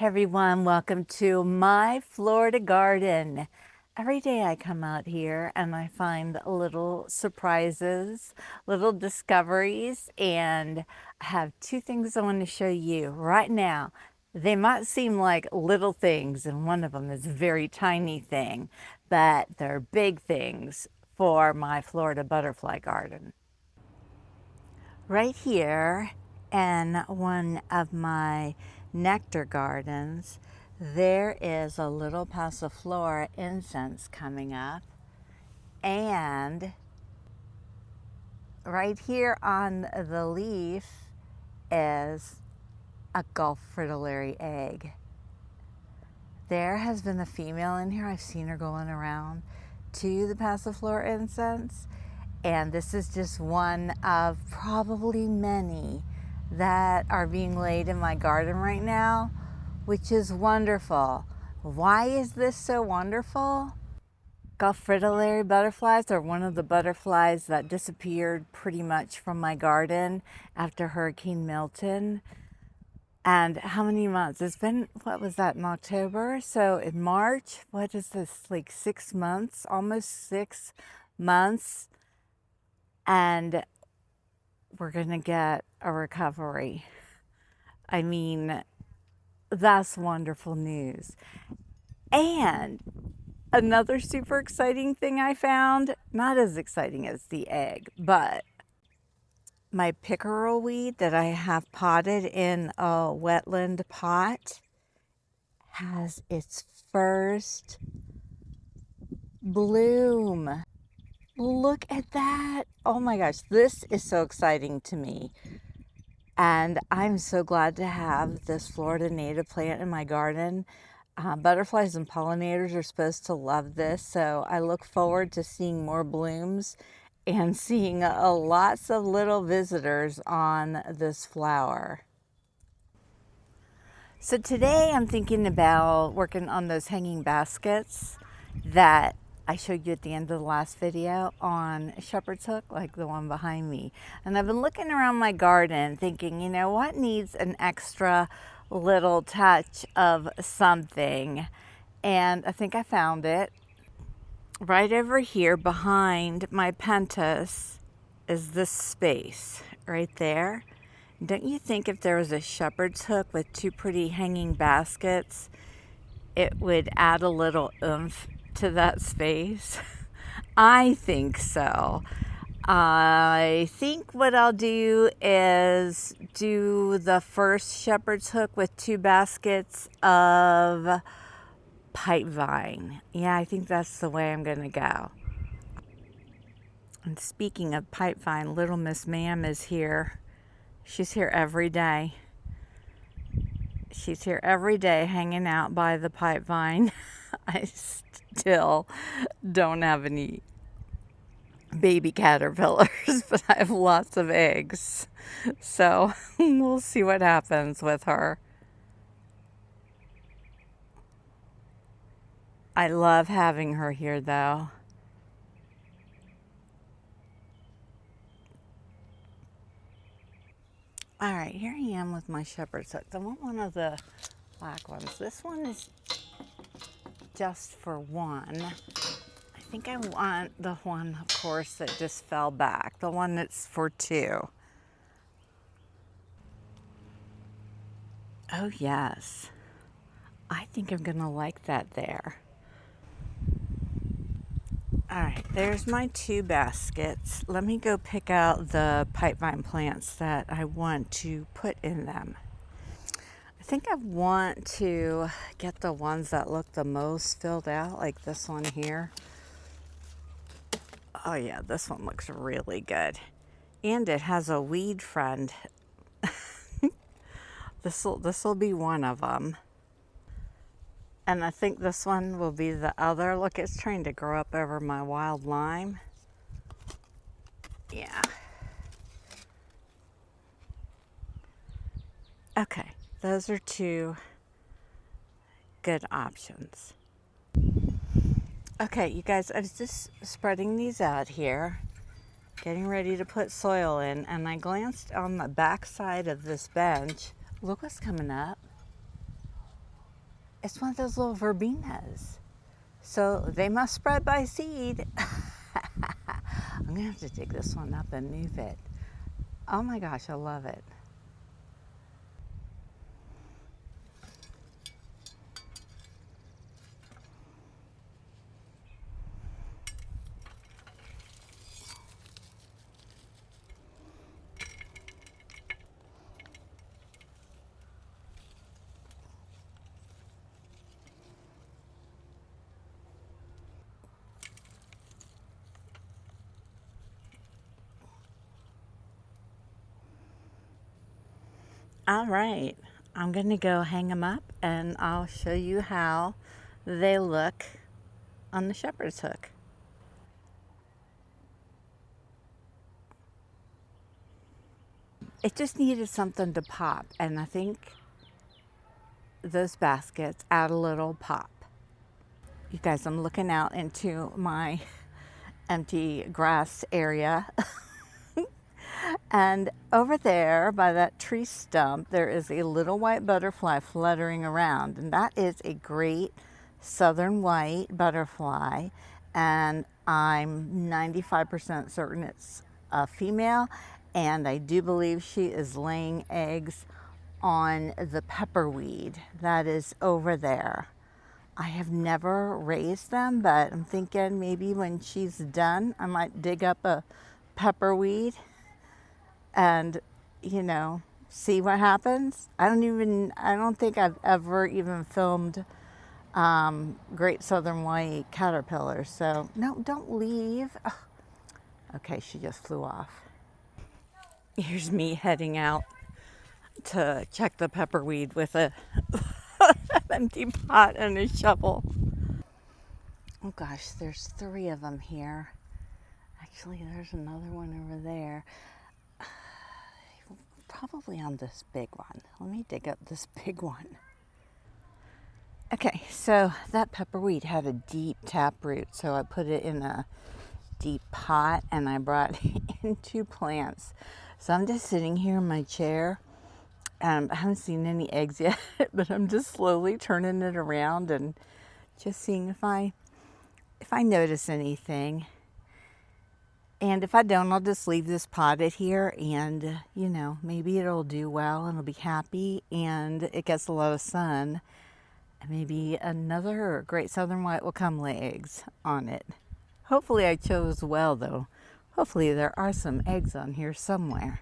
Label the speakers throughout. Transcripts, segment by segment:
Speaker 1: Hey everyone, welcome to my Florida garden. Every day I come out here and I find little surprises, little discoveries, and I have two things I want to show you right now. They might seem like little things, and one of them is a very tiny thing, but they're big things for my Florida butterfly garden. Right here in one of my nectar gardens, there is a little passiflora incense coming up, and right here on the leaf is a Gulf fritillary egg. There has been a female in here. I've seen her going around to the passiflora incense, and this is just one of probably many that are being laid in my garden right now, which is wonderful. Why is this so wonderful? Gulf fritillary butterflies are one of the butterflies that disappeared pretty much from my garden after Hurricane Milton. And how many months? It's been, what was that, in October? So in March, what is this, like 6 months, almost 6 months. And we're gonna get a recovery. I mean, that's wonderful news. And another super exciting thing I found, not as exciting as the egg, but my pickerel weed that I have potted in a wetland pot has its first bloom. Look at that. Oh my gosh, this is so exciting to me. And I'm so glad to have this Florida native plant in my garden. Butterflies and pollinators are supposed to love this, so I look forward to seeing more blooms and seeing lots of little visitors on this flower. So today I'm thinking about working on those hanging baskets that I showed you at the end of the last video on shepherd's hook, like the one behind me. And I've been looking around my garden thinking, you know, what needs an extra little touch of something? And I think I found it. Right over here behind my pentas is this space right there. Don't you think if there was a shepherd's hook with two pretty hanging baskets, it would add a little oomph to that space? I think so. I think what I'll do is do the first shepherd's hook with two baskets of Pipevine. Yeah, I think that's the way I'm gonna go. And speaking of Pipevine, little Miss Ma'am is here. She's here every day. She's here every day hanging out by the Pipevine. I still don't have any baby caterpillars, but I have lots of eggs. So we'll see what happens with her. I love having her here though. All right, here I am with my shepherd's hook. I want one of the black ones. This one is just for one. I think I want the one, of course, that just fell back, the one that's for two. Oh yes, I think I'm gonna like that there. All right, there's my two baskets. Let me go pick out the pipevine plants that I want to put in them. I think I want to get the ones that look the most filled out, like this one here. Oh yeah, this one looks really good. And it has a weed friend. This'll be one of them. And I think this one will be the other. Look, it's trying to grow up over my wild lime. Yeah. Okay, those are two good options. Okay, you guys, I was just spreading these out here, getting ready to put soil in, and I glanced on the back side of this bench. Look what's coming up. It's one of those little verbenas. So they must spread by seed. I'm gonna have to dig this one up and move it. Oh my gosh, I love it. All right, I'm gonna go hang them up and I'll show you how they look on the shepherd's hook. It just needed something to pop, and I think those baskets add a little pop. You guys, I'm looking out into my empty grass area. And over there by that tree stump, there is a little white butterfly fluttering around, and that is a great southern white butterfly, and I'm 95% certain it's a female, and I do believe she is laying eggs on the pepperweed that is over there. I have never raised them, but I'm thinking maybe when she's done, I might dig up a pepperweed and, you know, see what happens. I don't think I've ever even filmed great southern white caterpillars. So no, don't leave. Ugh. Okay, she just flew off. Here's me heading out to check the pepperweed with a an empty pot and a shovel. Oh gosh, there's 3 of them here. Actually, there's another one over there. Probably on this big one. Let me dig up this big one. Okay, so that pepperweed had a deep taproot, so I put it in a deep pot and I brought in 2 plants. So I'm just sitting here in my chair. I haven't seen any eggs yet, but I'm just slowly turning it around and just seeing if I notice anything. And if I don't, I'll just leave this potted here and, you know, maybe it'll do well and it'll be happy and it gets a lot of sun. And maybe another great southern white will come lay eggs on it. Hopefully I chose well though. Hopefully there are some eggs on here somewhere.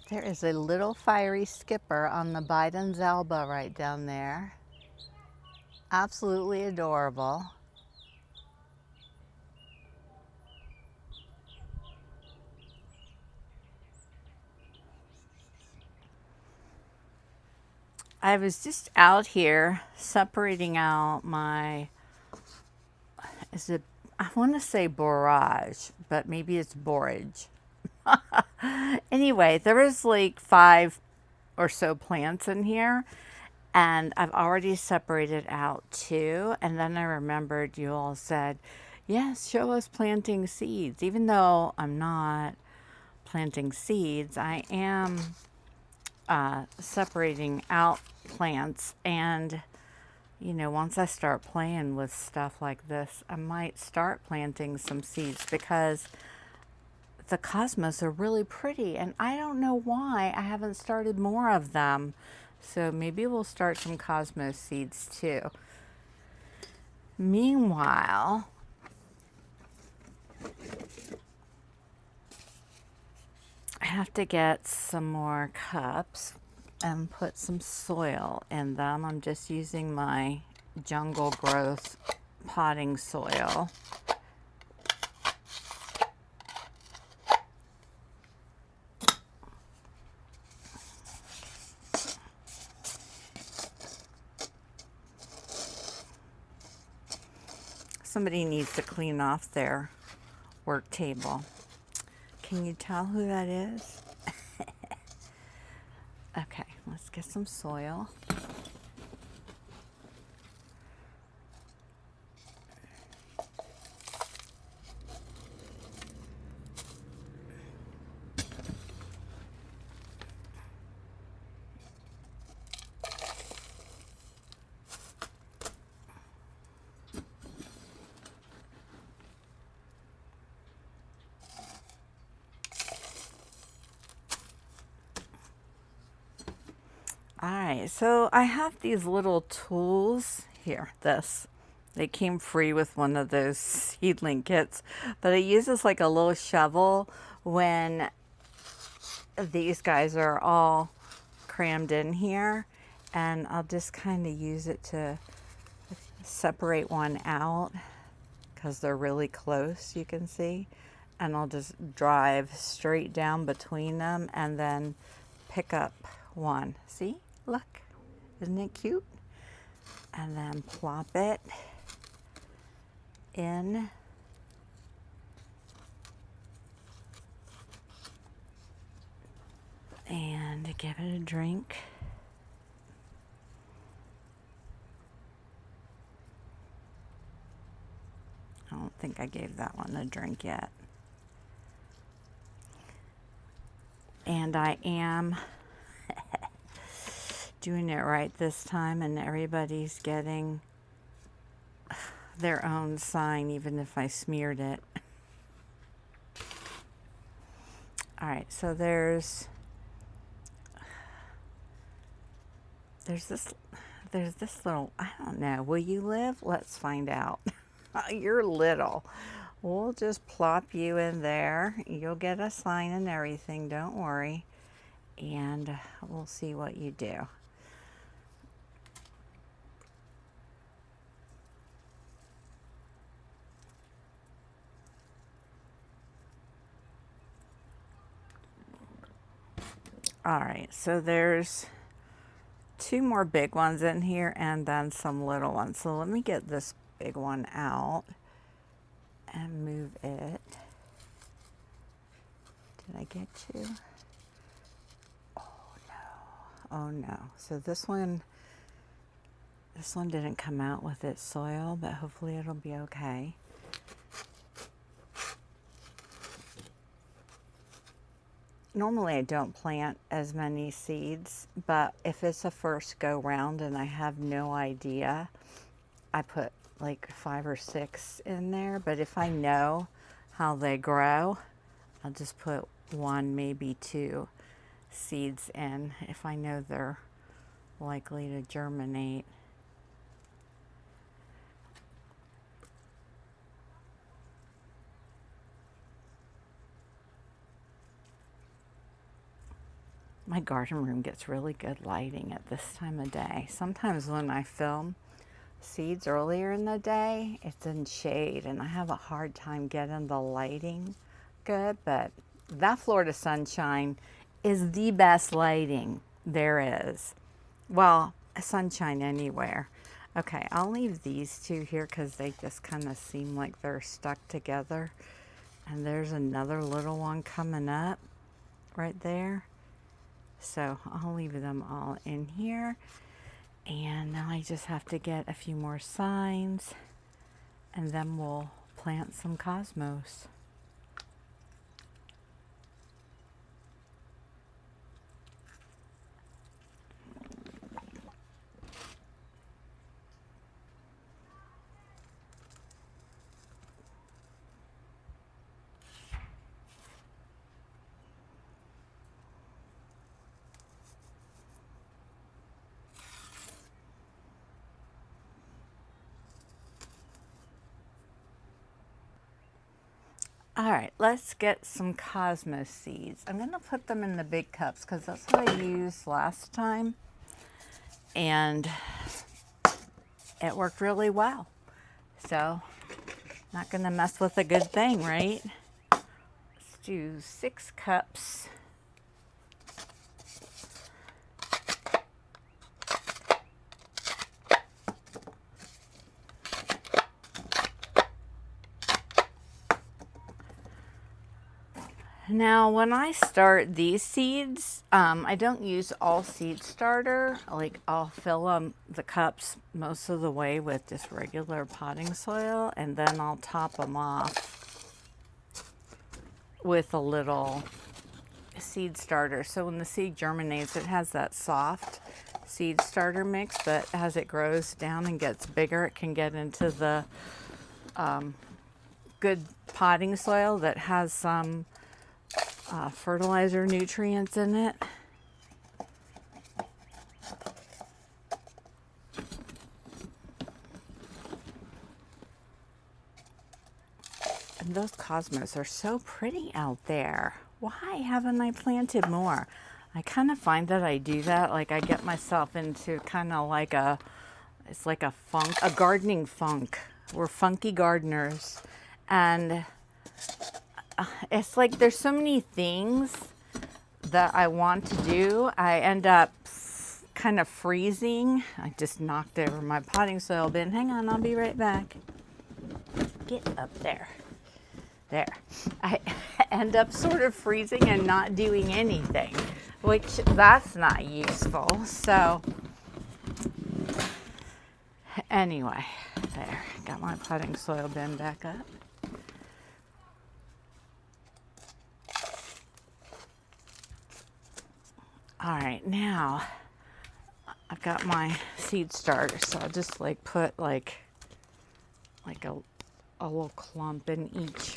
Speaker 1: There is a little fiery skipper on the Biden's elbow right down there. Absolutely adorable. I was just out here separating out my, I want to say borage, but maybe it's borage. Anyway, there was like 5 or so plants in here, and I've already separated out 2, and then I remembered you all said, yes, show us planting seeds. Even though I'm not planting seeds, I am separating out plants, and you know, once I start playing with stuff like this, I might start planting some seeds because the cosmos are really pretty and I don't know why I haven't started more of them. So maybe we'll start some cosmos seeds too. Meanwhile, I have to get some more cups and put some soil in them. I'm just using my jungle growth potting soil. Somebody needs to clean off their work table. Can you tell who that is? Okay, let's get some soil. All right, so I have these little tools here. They came free with one of those seedling kits, but it uses like a little shovel when these guys are all crammed in here, and I'll just kind of use it to separate one out because they're really close, you can see, and I'll just drive straight down between them and then pick up one. See, look, isn't it cute? And then plop it in. And give it a drink. I don't think I gave that one a drink yet. And I am doing it right this time, and everybody's getting their own sign, even if I smeared it. All right, so there's this little, I don't know, will you live? Let's find out. You're little. We'll just plop you in there. You'll get a sign and everything, don't worry. And we'll see what you do. All right, so there's 2 more big ones in here and then some little ones. So let me get this big one out and move it. Did I get you? Oh no, oh no. So this one didn't come out with its soil, but hopefully it'll be okay. Normally I don't plant as many seeds, but if it's a first go round and I have no idea, I put like 5 or 6 in there. But if I know how they grow, I'll just put 1, maybe 2 seeds in if I know they're likely to germinate. My garden room gets really good lighting at this time of day. Sometimes when I film seeds earlier in the day, it's in shade and I have a hard time getting the lighting good, but that Florida sunshine is the best lighting there is. Well, sunshine anywhere. Okay, I'll leave these 2 here because they just kind of seem like they're stuck together. And there's another little one coming up right there. So I'll leave them all in here. And now I just have to get a few more signs and then we'll plant some cosmos. All right, let's get some cosmos seeds. I'm gonna put them in the big cups because that's what I used last time. And it worked really well. So, not gonna mess with a good thing, right? Let's do 6 cups. Now, when I start these seeds, I don't use all seed starter. Like, I'll fill the cups most of the way with just regular potting soil, and then I'll top them off with a little seed starter. So when the seed germinates, it has that soft seed starter mix, but as it grows down and gets bigger, it can get into the good potting soil that has some fertilizer nutrients in it. those cosmos are so pretty out there. Why haven't I planted more? I kind of find that I do that. Like I get myself into kind of like it's like a gardening funk. We're funky gardeners. And it's like there's so many things that I want to do. I end up kind of freezing. I just knocked over my potting soil bin. Hang on, I'll be right back. Get up there. There. I end up sort of freezing and not doing anything, which that's not useful. So anyway, there. Got my potting soil bin back up. All right, now I've got my seed starter, so I'll just like put like a little clump in each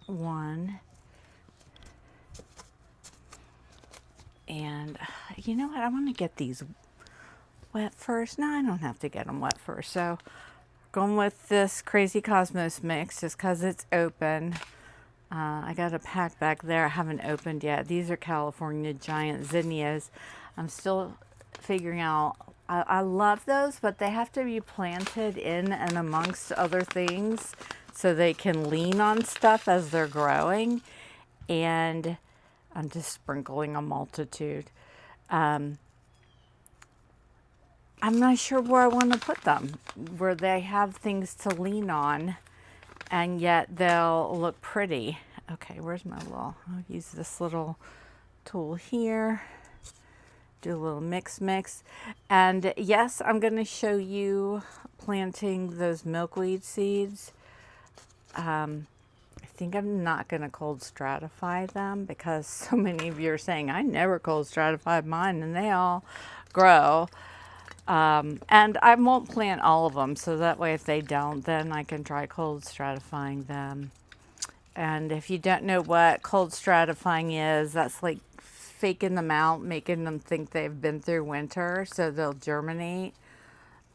Speaker 1: one. And you know what? I want to get these wet first. No, I don't have to get them wet first. So going with this Crazy Cosmos mix just because it's open. I got a pack back there I haven't opened yet. These are California giant zinnias. I'm still figuring out. I love those, but they have to be planted in and amongst other things so they can lean on stuff as they're growing. And I'm just sprinkling a multitude. I'm not sure where I want to put them, where they have things to lean on and yet they'll look pretty. Okay, where's my little, I'll use this little tool here, do a little mix. And yes, I'm going to show you planting those milkweed seeds. I think I'm not going to cold stratify them because so many of you are saying, I never cold stratified mine and they all grow. And I won't plant all of them, so that way if they don't, then I can try cold stratifying them. And if you don't know what cold stratifying is, that's like faking them out, making them think they've been through winter so they'll germinate.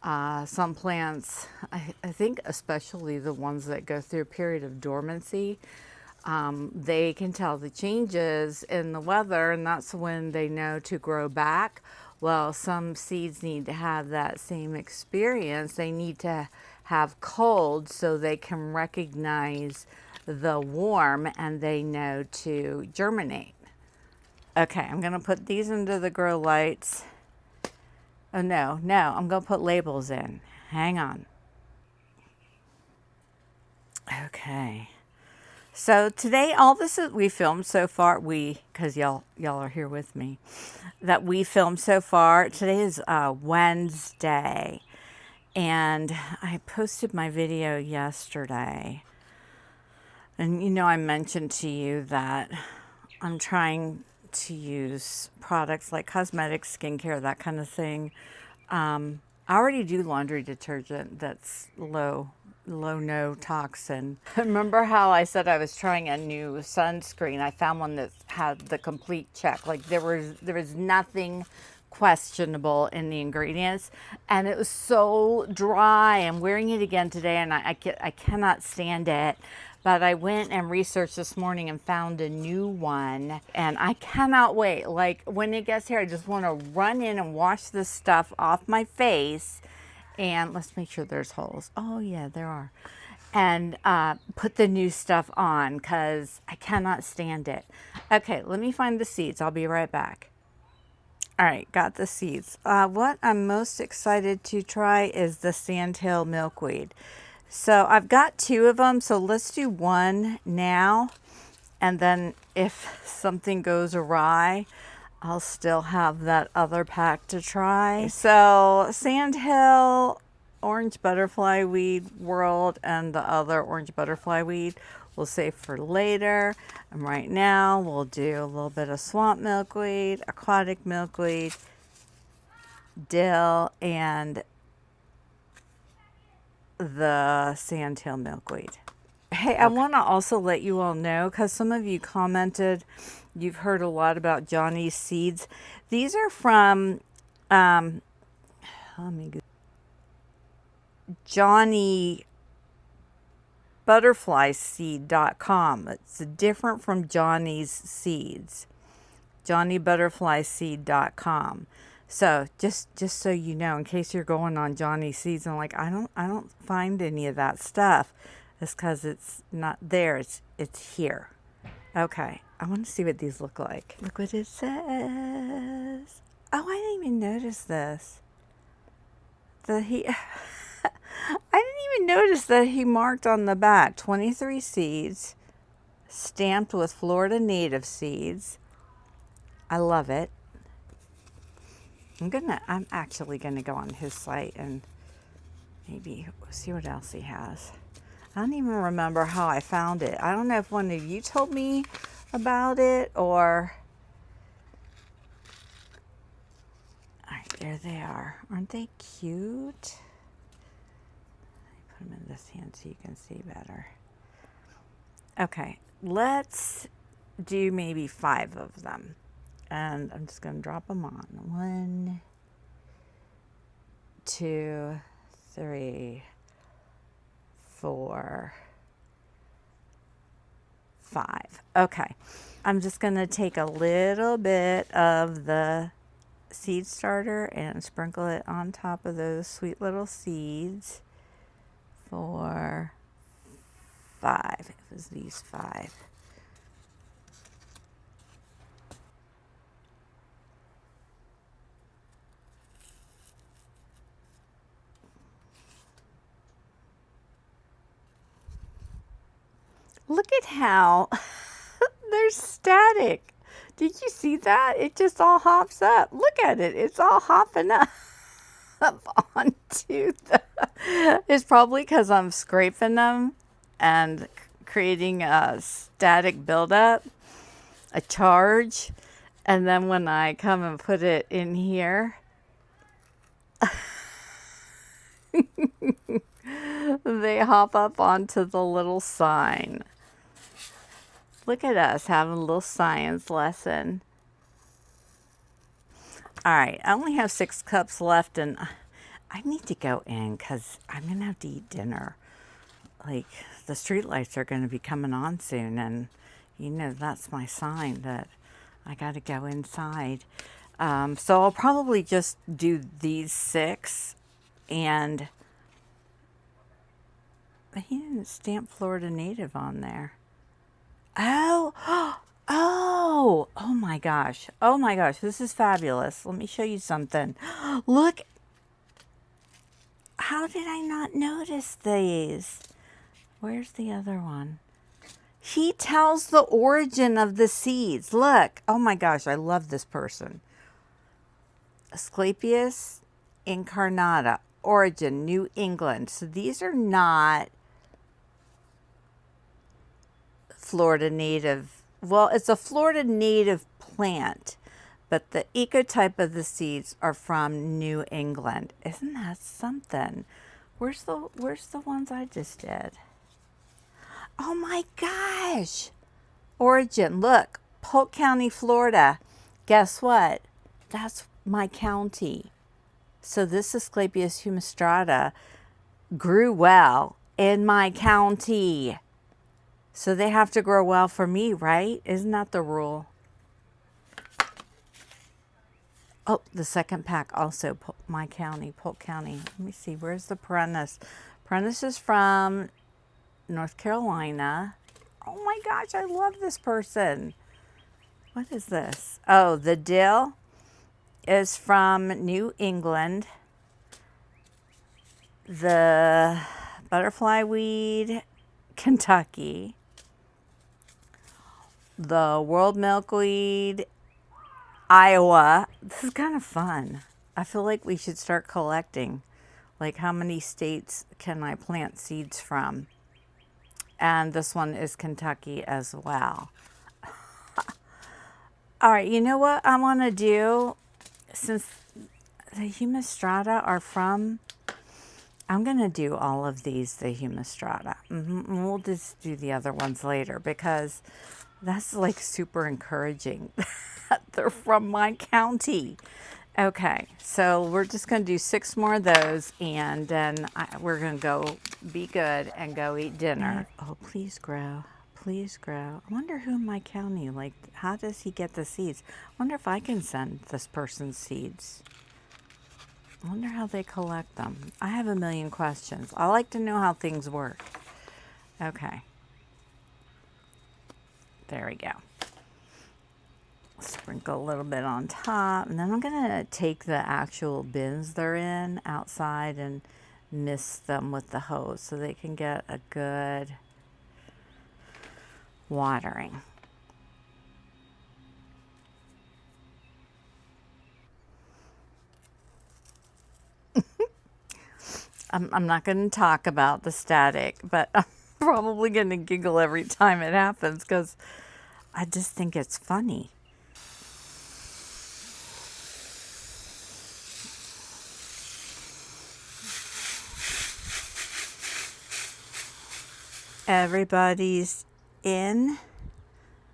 Speaker 1: Some plants, I think especially the ones that go through a period of dormancy, they can tell the changes in the weather and that's when they know to grow back. Well, some seeds need to have that same experience. They need to have cold so they can recognize the warm and they know to germinate. Okay, I'm gonna put these into the grow lights. Oh no, I'm gonna put labels in. Hang on. Okay. So today, all this is we filmed so far, because y'all are here with me, that we filmed so far. Today is Wednesday, and I posted my video yesterday. And you know, I mentioned to you that I'm trying to use products like cosmetics, skincare, that kind of thing. I already do laundry detergent that's low no toxin. Remember how I said I was trying a new sunscreen? I found one that had the complete check. Like there was nothing questionable in the ingredients, and it was so dry. I'm wearing it again today, and I cannot stand it. But I went and researched this morning and found a new one, and I cannot wait. Like when it gets here, I just want to run in and wash this stuff off my face. And let's make sure there's holes. Oh yeah, there are. And put the new stuff on because I cannot stand it. Okay, let me find the seeds. I'll be right back. All right, got the seeds. What I'm most excited to try is the sandhill milkweed. So I've got 2 of them, so let's do one now. And then if something goes awry, I'll still have that other pack to try. So sandhill, orange butterfly weed world, and the other orange butterfly weed we'll save for later. And right now we'll do a little bit of swamp milkweed, aquatic milkweed, dill, and the sandhill milkweed. Hey, I want to also let you all know, because some of you commented, you've heard a lot about Johnny's seeds. These are from Johnny johnnybutterflyseed.com. It's different from Johnny's Seeds. johnnybutterflyseed.com. So just so you know, in case you're going on Johnny's Seeds and like, I don't find any of that stuff, it's because it's not there. It's here. Okay, I want to see what these look like. Look what it says. Oh, I didn't even notice this. I didn't even notice that he marked on the back 23 seeds, stamped with Florida native seeds. I love it. I'm actually gonna go on his site and maybe see what else he has. I don't even remember how I found it. I don't know if one of you told me about it or... All right, there they are. Aren't they cute? Put them in this hand so you can see better. Okay, let's do maybe 5 of them. And I'm just going to drop them on. 1, 2, 3, 4, 5. Okay, I'm just going to take a little bit of the seed starter and sprinkle it on top of those sweet little seeds. 4, 5. It was these 5. Look at how they're static. Did you see that? It just all hops up. Look at it. It's all hopping up onto the... It's probably because I'm scraping them and creating a static buildup, a charge. And then when I come and put it in here, they hop up onto the little sign. Look at us having a little science lesson. All right, I only have 6 cups left, and I need to go in because I'm going to have to eat dinner. Like, the street lights are going to be coming on soon, and you know that's my sign that I got to go inside. So I'll probably just do these 6, and he didn't stamp Florida native on there. Oh my gosh. Oh my gosh, this is fabulous. Let me show you something. Look. How did I not notice these? Where's the other one? He tells the origin of the seeds. Look. Oh my gosh, I love this person. Asclepius incarnata. Origin, New England. So these are not Florida native. Well, it's a Florida native plant, but the ecotype of the seeds are from New England. Isn't that something? Where's the ones I just did? Oh my gosh. Origin, look, Polk County, Florida. Guess what? That's my county. So this Asclepius humistrata grew well in my county. So they have to grow well for me, right? Isn't that the rule? Oh, the second pack also, my county, Polk County. Let me see, where's the Prentice? Prentice is from North Carolina. Oh my gosh, I love this person. What is this? Oh, the dill is from New England. The butterfly weed, Kentucky. The world milkweed, Iowa. This is kind of fun. I feel like we should start collecting. Like, how many states can I plant seeds from? And this one is Kentucky as well. All right, you know what I want to do? Since the humistrata are from... I'm going to do all of these, the humistrata. And we'll just do the other ones later because that's like super encouraging. They're from my county. Okay, so we're just going to do 6 more of those, and then we're going to go be good and go eat dinner. Oh, please grow. Please grow. I wonder who in my county, like, how does he get the seeds? I wonder if I can send this person seeds. I wonder how they collect them. I have a million questions. I like to know how things work. Okay. There we go. Sprinkle a little bit on top, and then I'm gonna take the actual bins they're in outside and mist them with the hose so they can get a good watering. I'm not going to talk about the static, but I'm probably going to giggle every time it happens because I just think it's funny. Everybody's in.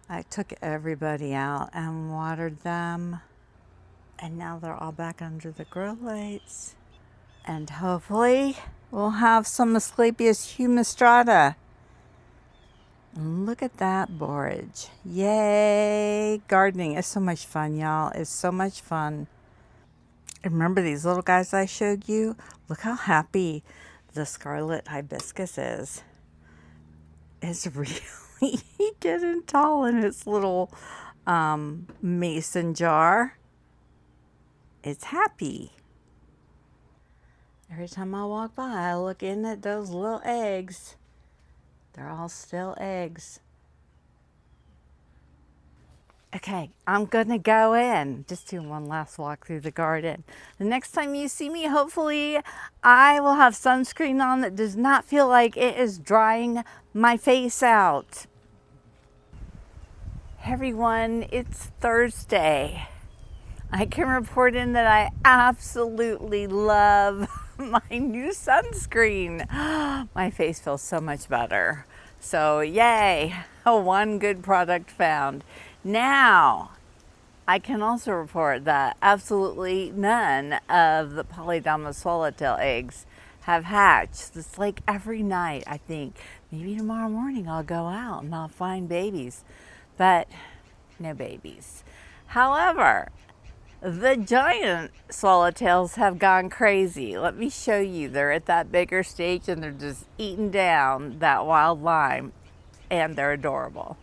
Speaker 1: I took everybody out and watered them, and now they're all back under the grow lights. And hopefully we'll have some Asclepias humistrata. Look at that borage. Yay! Gardening is so much fun, y'all. It's so much fun. Remember these little guys I showed you? Look how happy the scarlet hibiscus is. It's really getting tall in its little mason jar. It's happy. Every time I walk by, I look in at those little eggs. They're all still eggs. Okay, I'm gonna go in. Just do one last walk through the garden. The next time you see me, hopefully I will have sunscreen on that does not feel like it is drying my face out. Hey everyone, it's Thursday. I can report in that I absolutely love my new sunscreen. My face feels so much better. So yay, one good product found. Now, I can also report that absolutely none of the Polynama swallowtail eggs have hatched. It's like every night I think, maybe tomorrow morning I'll go out and I'll find babies, but no babies. However, the giant swallowtails have gone crazy. Let me show you. They're at that bigger stage and they're just eating down that wild lime, and they're adorable.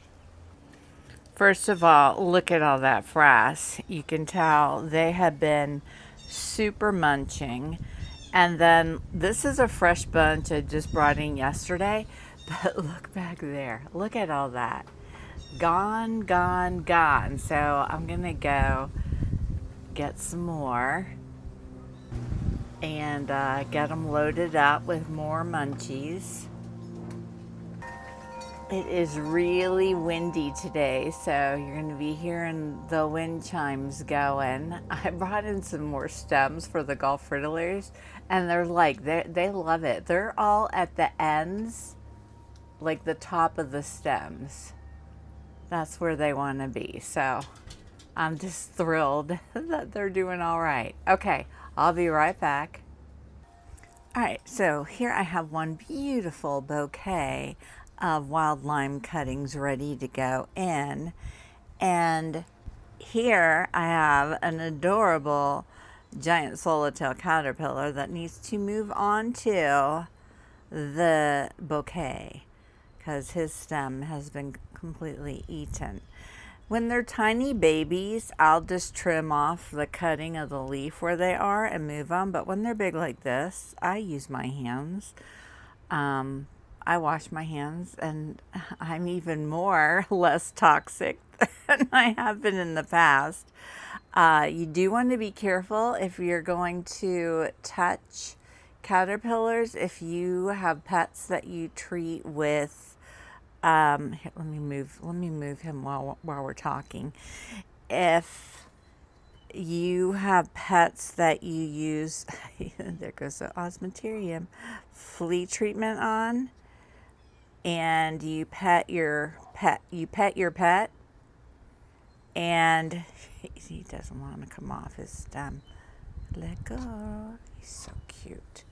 Speaker 1: First of all, look at all that frass. You can tell they have been super munching. And then this is a fresh bunch I just brought in yesterday, but look back there. Look at all that. Gone, gone, gone. So I'm gonna go get some more and get them loaded up with more munchies. It is really windy today, so you're going to be hearing the wind chimes going. I brought in some more stems for the Gulf fritillaries, and they're like, they love it. They're all at the ends, like the top of the stems. That's where they want to be, so I'm just thrilled that they're doing all right. Okay, I'll be right back. All right, so here I have one beautiful bouquet of wild lime cuttings ready to go in. And here I have an adorable giant swallowtail caterpillar that needs to move on to the bouquet because his stem has been completely eaten. When they're tiny babies, I'll just trim off the cutting of the leaf where they are and move them. But when they're big like this, I use my hands. I wash my hands, and I'm even less toxic than I have been in the past. You do want to be careful if you're going to touch caterpillars. If you have pets that you treat with, here, let me move him while we're talking. If you have pets that you use, there goes the osmeterium, flea treatment on, and you pet your pet, And he doesn't want to come off his stem. Let go. He's so cute.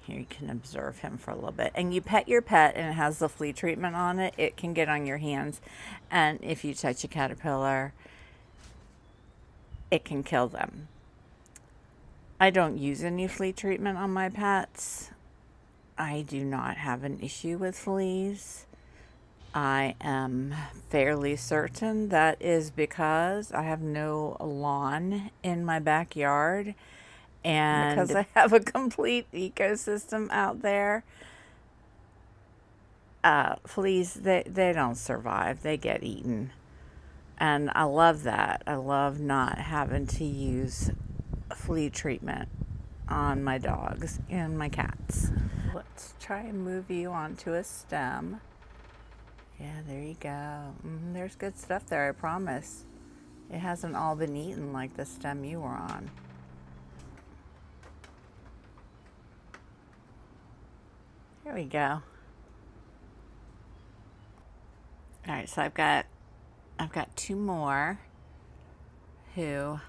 Speaker 1: Here, you can observe him for a little bit. And you pet your pet and it has the flea treatment on it. It can get on your hands. And if you touch a caterpillar, it can kill them. I don't use any flea treatment on my pets. I do not have an issue with fleas. I am fairly certain that is because I have no lawn in my backyard. And because I have a complete ecosystem out there, fleas, they don't survive. They get eaten. And I love that. I love not having to use flea treatment on my dogs and my cats. Let's try and move you onto a stem. Yeah, there you go. There's good stuff there, I promise. It hasn't all been eaten like the stem you were on. There we go. All right, so I've got 2 more who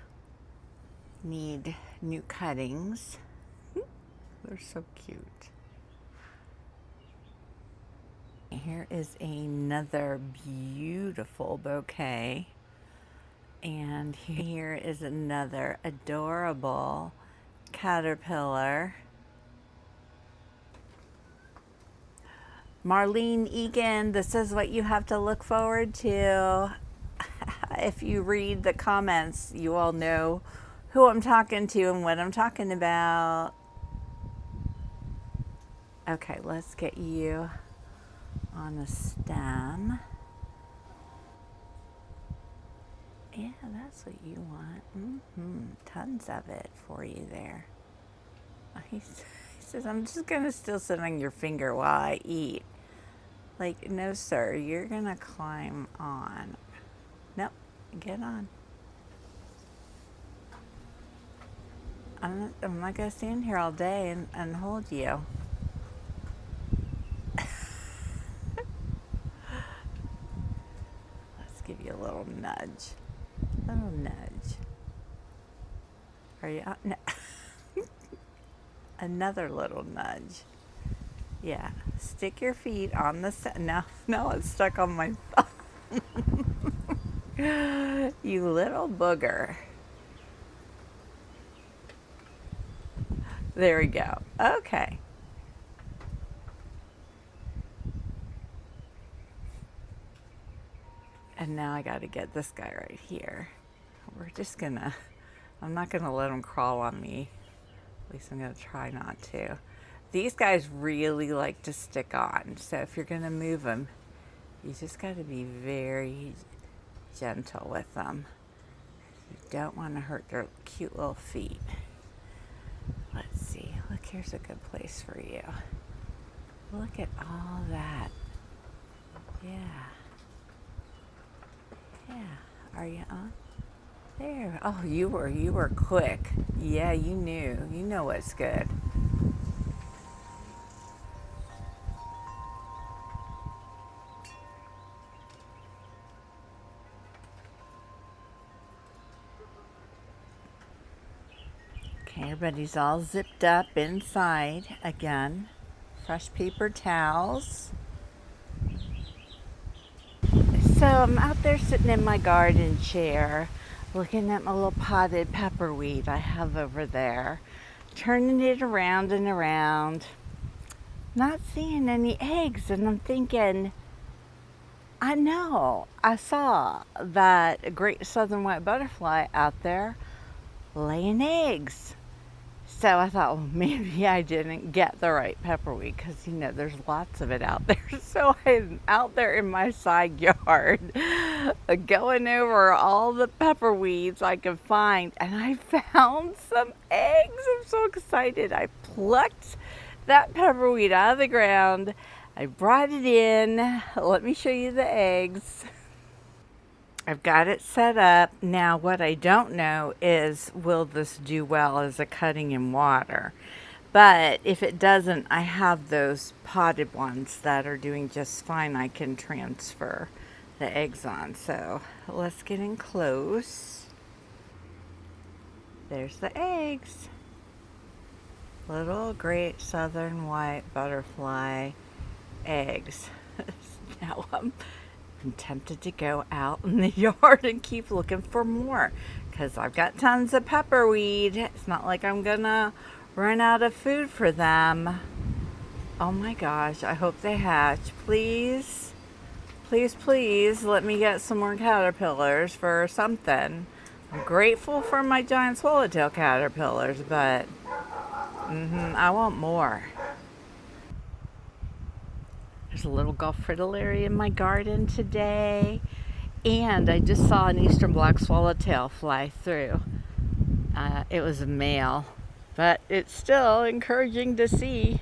Speaker 1: need new cuttings. They're so cute. Here is another beautiful bouquet. And here is another adorable caterpillar. Marlene Egan, this is what you have to look forward to. If you read the comments, you all know who I'm talking to and what I'm talking about. Okay, let's get you on the stem. Yeah, that's what you want. Tons of it for you there. He says, I'm just going to still sit on your finger while I eat. Like, no, sir, you're going to climb on. Nope, get on. I'm not going to stand here all day and hold you. Let's give you a little nudge. Little nudge. Are you out? No. Another little nudge. Yeah. Stick your feet on the now it's stuck on my thumb. You little booger. There we go. Okay. And now I got to get this guy right here. I'm not gonna let him crawl on me. At least I'm gonna try not to. These guys really like to stick on. So if you're gonna move them, you just gotta be very gentle with them. You don't want to hurt their cute little feet. Let's see. Look, here's a good place for you. Look at all that. Yeah. Yeah. Are you on? There. Oh, you were quick. Yeah, you knew. You know what's good. Okay, everybody's all zipped up inside again. Fresh paper towels. So I'm out there sitting in my garden chair, looking at my little potted pepperweed I have over there, turning it around and around, not seeing any eggs, and I'm thinking, I know, I saw that great southern white butterfly out there laying eggs. So I thought, well, maybe I didn't get the right pepperweed because, there's lots of it out there. So I'm out there in my side yard going over all the pepperweeds I could find, and I found some eggs. I'm so excited. I plucked that pepperweed out of the ground. I brought it in. Let me show you the eggs. I've got it set up. Now, what I don't know is, will this do well as a cutting in water? But if it doesn't, I have those potted ones that are doing just fine. I can transfer the eggs on. So let's get in close. There's the eggs. Little great southern white butterfly eggs. Now I'm tempted to go out in the yard and keep looking for more because I've got tons of pepperweed. It's not like I'm gonna run out of food for them. Oh my gosh, I hope they hatch. Please, please, please let me get some more caterpillars for something. I'm grateful for my giant swallowtail caterpillars, but I want more. There's a little Gulf fritillary in my garden today. And I just saw an eastern black swallowtail fly through. It was a male, but it's still encouraging to see.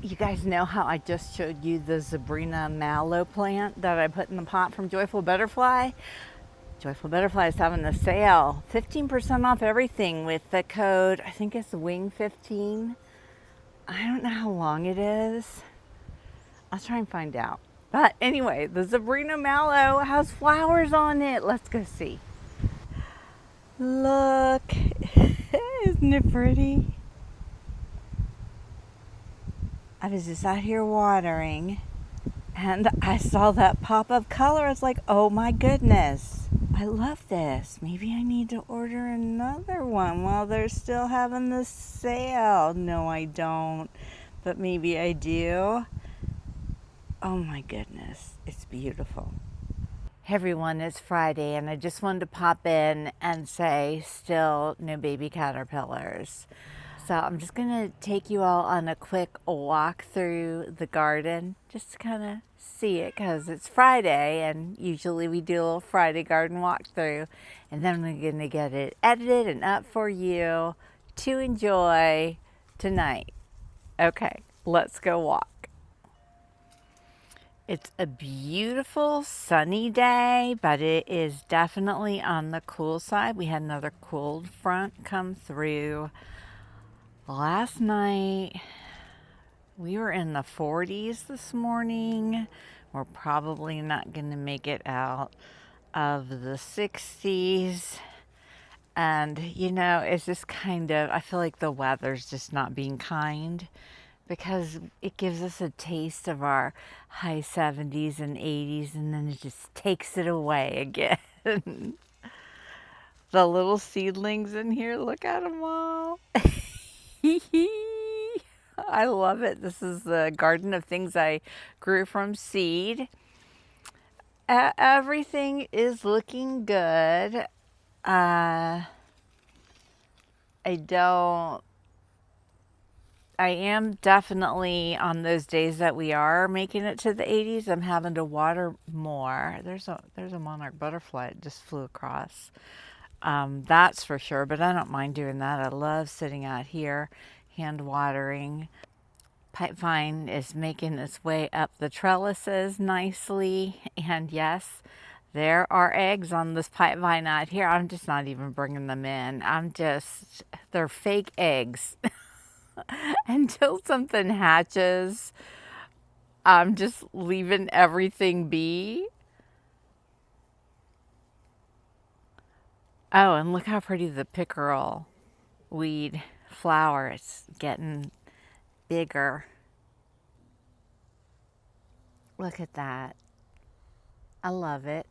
Speaker 1: You guys know how I just showed you the Zebrina mallow plant that I put in the pot from Joyful Butterfly? Joyful Butterfly is having a sale, 15% off everything with the code, I think it's WING15. I don't know how long it is. I'll try and find out. But anyway, the Zebrina mallow has flowers on it. Let's go see. Look, isn't it pretty? I was just out here watering and I saw that pop of color. I was like, oh my goodness, I love this. Maybe I need to order another one while they're still having the sale. No, I don't, but maybe I do. Oh my goodness, it's beautiful. Hey everyone, it's Friday and I just wanted to pop in and say still no baby caterpillars. So I'm just gonna take you all on a quick walk through the garden just to kind of see it because it's Friday and usually we do a little Friday garden walkthrough, and then we're gonna get it edited and up for you to enjoy tonight. Okay, let's go walk. It's a beautiful sunny day, but it is definitely on the cool side. We had another cold front come through. Last night, we were in the 40s this morning. We're probably not going to make it out of the 60s. And, you know, it's just kind of, I feel like the weather's just not being kind because it gives us a taste of our high 70s and 80s and then it just takes it away again. The little seedlings in here, look at them all. I love it. This is the garden of things I grew from seed. Everything is looking good. I am definitely on those days that we are making it to the 80s. I'm having to water more. There's a monarch butterfly that just flew across. That's for sure, but I don't mind doing that. I love sitting out here hand watering. Pipevine is making its way up the trellises nicely, and yes, there are eggs on this pipevine out here. I'm just not even bringing them in. They're fake eggs. Until something hatches, I'm just leaving everything be. Oh, and look how pretty the pickerel weed flower is getting bigger. Look at that. I love it.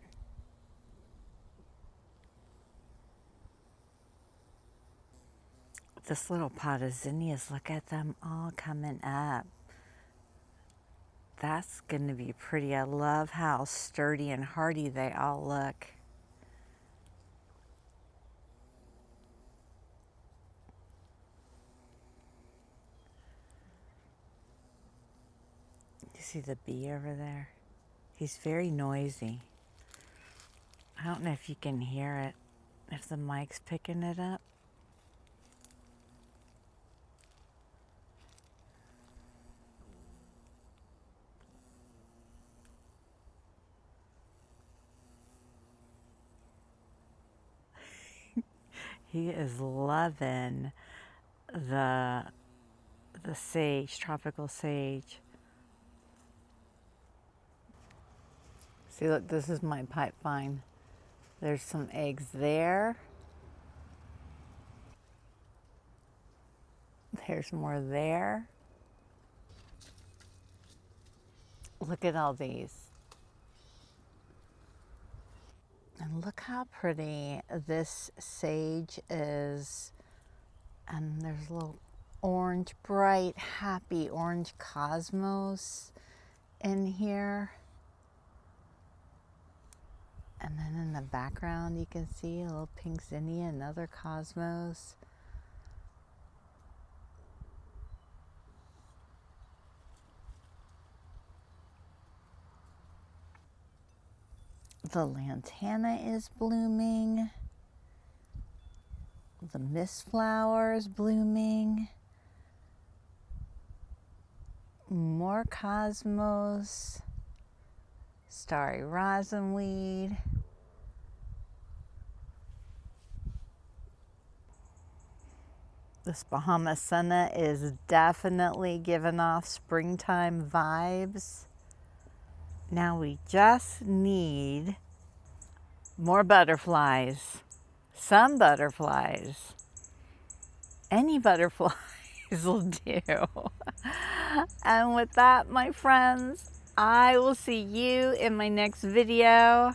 Speaker 1: This little pot of zinnias, look at them all coming up. That's going to be pretty. I love how sturdy and hardy they all look. You see the bee over there? He's very noisy. I don't know if you can hear it, if the mic's picking it up. He is loving the sage, tropical sage. See, look, this is my pipevine. There's some eggs there. There's more there. Look at all these. And look how pretty this sage is. And there's a little orange, bright, happy orange cosmos in here. And then in the background, you can see a little pink zinnia, another cosmos. The lantana is blooming. The mist flower is blooming. More cosmos. Starry rosinweed. This Bahama senna is definitely giving off springtime vibes. Now we just need more butterflies. Some butterflies. Any butterflies will do. And with that, my friends, I will see you in my next video.